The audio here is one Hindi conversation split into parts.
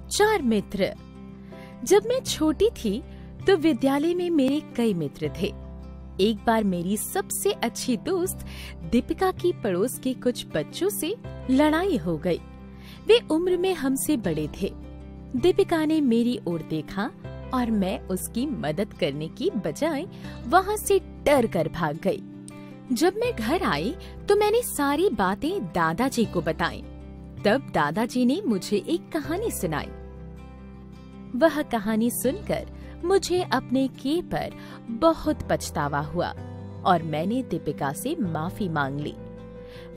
4 मित्र। जब मैं छोटी थी तो विद्यालय में मेरे कई मित्र थे। एक बार मेरी सबसे अच्छी दोस्त दीपिका की पड़ोस के कुछ बच्चों से लड़ाई हो गई। वे उम्र में हमसे बड़े थे। दीपिका ने मेरी ओर देखा और मैं उसकी मदद करने की बजाय वहाँ से डर कर भाग गई। जब मैं घर आई तो मैंने सारी बातें दादाजी को बताई। तब दादाजी ने मुझे एक कहानी सुनाई। वह कहानी सुनकर मुझे अपने किए पर बहुत पछतावा हुआ और मैंने दीपिका से माफी मांग ली।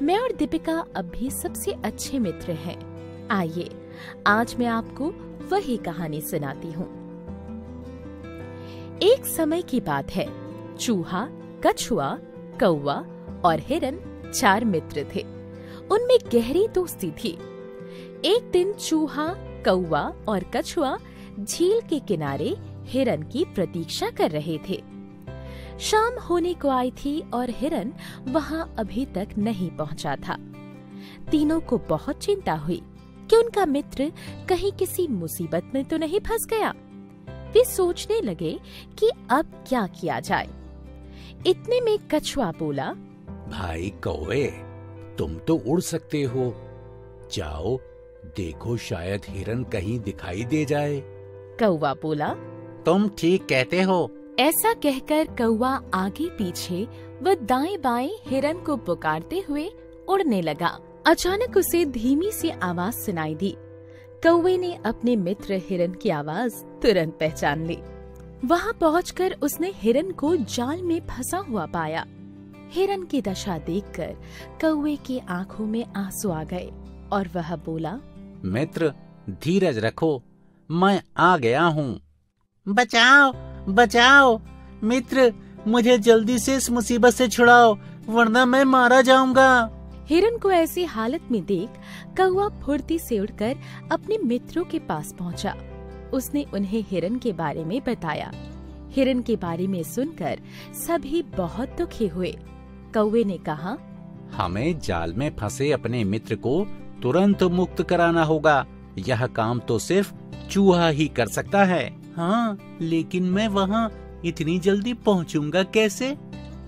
मैं और दीपिका अब भी सबसे अच्छे मित्र हैं। आइए आज मैं आपको वही कहानी सुनाती हूँ। एक समय की बात है। चूहा, कछुआ, कौवा और हिरन 4 मित्र थे। उनमें गहरी दोस्ती थी। एक दिन चूहा, कौवा और कछुआ झील के किनारे हिरन की प्रतीक्षा कर रहे थे। शाम होने को आई थी और हिरन वहां अभी तक नहीं पहुंचा था। तीनों को बहुत चिंता हुई कि उनका मित्र कहीं किसी मुसीबत में तो नहीं फंस गया। वे सोचने लगे कि अब क्या किया जाए। इतने में कछुआ बोला, भाई कौवे, तुम तो उड़ सकते हो। जाओ देखो, शायद हिरन कहीं दिखाई दे जाए। कौवा बोला, तुम ठीक कहते हो। ऐसा कहकर कौवा आगे पीछे व दाएं बाएं हिरन को पुकारते हुए उड़ने लगा। अचानक उसे धीमी सी आवाज सुनाई दी। कौवे ने अपने मित्र हिरन की आवाज तुरंत पहचान ली। वहां पहुंचकर उसने हिरन को जाल में फंसा हुआ पाया। हिरन की दशा देखकर कौवे की आंखों में आंसू आ गए और वह बोला, मित्र धीरज रखो, मैं आ गया हूँ। बचाओ बचाओ मित्र, मुझे जल्दी से इस मुसीबत से छुड़ाओ, वरना मैं मारा जाऊंगा। हिरन को ऐसी हालत में देख कौवा फुर्ती से उड़कर अपने मित्रों के पास पहुंचा। उसने उन्हें हिरन के बारे में बताया। हिरन के बारे में सुनकर सभी बहुत दुखी हुए। कौवे ने कहा, हमें जाल में फंसे अपने मित्र को तुरंत मुक्त कराना होगा। यह काम तो सिर्फ चूहा ही कर सकता है। हाँ, लेकिन मैं वहाँ इतनी जल्दी पहुँचूंगा कैसे?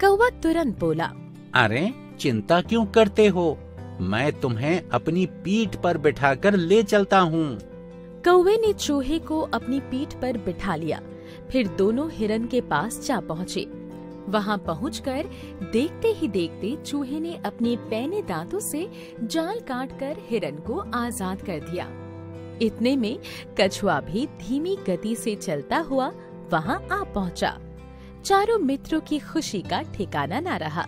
कौवा तुरंत बोला, अरे चिंता क्यों करते हो, मैं तुम्हें अपनी पीठ पर बिठाकर ले चलता हूँ। कौवे ने चूहे को अपनी पीठ पर बिठा लिया। फिर दोनों हिरन के पास जा पहुँचे। वहाँ पहुंचकर देखते ही देखते चूहे ने अपने पैने दांतों से जाल काटकर हिरन को आजाद कर दिया। इतने में कछुआ भी धीमी गति से चलता हुआ वहाँ आ पहुँचा। चारों मित्रों की खुशी का ठिकाना न रहा।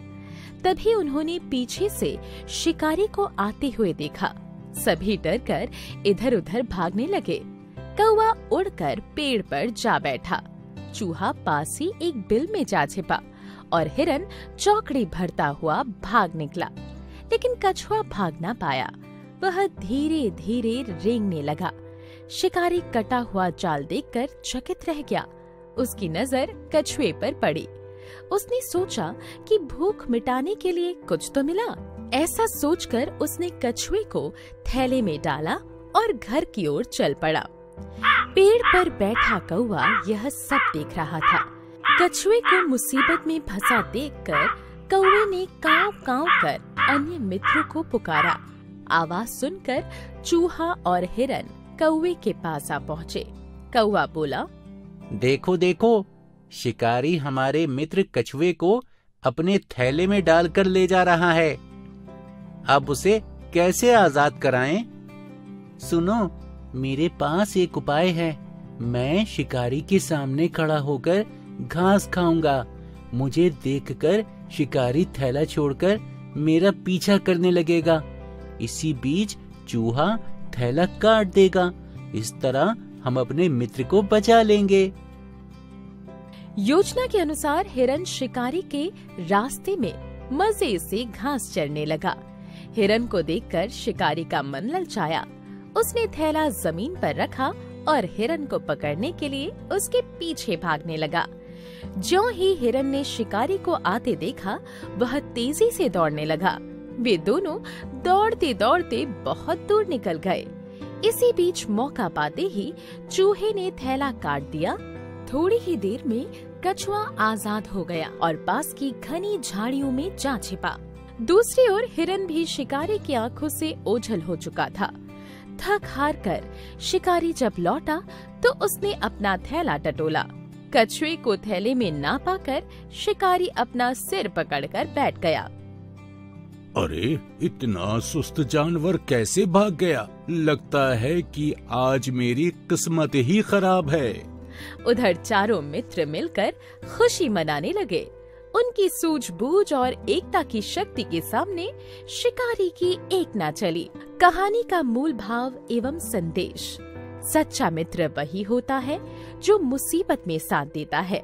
तभी उन्होंने पीछे से शिकारी को आते हुए देखा। सभी डरकर इधर-उधर भागने लगे। कौवा उड़कर पेड़ पर जा बैठा। चूहा पास ही एक बिल में जा छिपा और हिरन चौकड़ी भरता हुआ भाग निकला। लेकिन कछुआ भाग न पाया। वह धीरे धीरे रेंगने लगा। शिकारी कटा हुआ जाल देखकर चकित रह गया। उसकी नजर कछुए पर पड़ी। उसने सोचा कि भूख मिटाने के लिए कुछ तो मिला। ऐसा सोचकर उसने कछुए को थैले में डाला और घर की ओर चल पड़ा। पेड़ पर बैठा कौवा यह सब देख रहा था। कछुए को मुसीबत में फंसा देखकर कौवे ने काव काव कर अन्य मित्रों को पुकारा। आवाज सुनकर चूहा और हिरन कौवे के पास आ पहुँचे। कौवा बोला, देखो देखो, शिकारी हमारे मित्र कछुए को अपने थैले में डालकर ले जा रहा है। अब उसे कैसे आजाद कराएं? सुनो, मेरे पास एक उपाय है। मैं शिकारी के सामने खड़ा होकर घास खाऊंगा। मुझे देखकर शिकारी थैला छोड़कर मेरा पीछा करने लगेगा। इसी बीच चूहा थैला काट देगा। इस तरह हम अपने मित्र को बचा लेंगे। योजना के अनुसार हिरन शिकारी के रास्ते में मजे से घास चरने लगा। हिरन को देखकर शिकारी का मन ललचाया। उसने थैला जमीन पर रखा और हिरन को पकड़ने के लिए उसके पीछे भागने लगा। ज्यों ही हिरन ने शिकारी को आते देखा, वह तेजी से दौड़ने लगा। वे दोनों दौड़ते दौड़ते बहुत दूर निकल गए। इसी बीच मौका पाते ही चूहे ने थैला काट दिया। थोड़ी ही देर में कछुआ आजाद हो गया और पास की घनी झाड़ियों में जा छिपा। दूसरी ओर हिरन भी शिकारी की आंखों से ओझल हो चुका था। थक हार कर शिकारी जब लौटा तो उसने अपना थैला टटोला। कछुए को थैले में ना पाकर शिकारी अपना सिर पकड़कर बैठ गया। अरे, इतना सुस्त जानवर कैसे भाग गया? लगता है कि आज मेरी किस्मत ही खराब है। उधर चारों मित्र मिलकर खुशी मनाने लगे। उनकी सूझबूझ और एकता की शक्ति के सामने शिकारी की एक ना चली। कहानी का मूल भाव एवं संदेश: सच्चा मित्र वही होता है जो मुसीबत में साथ देता है।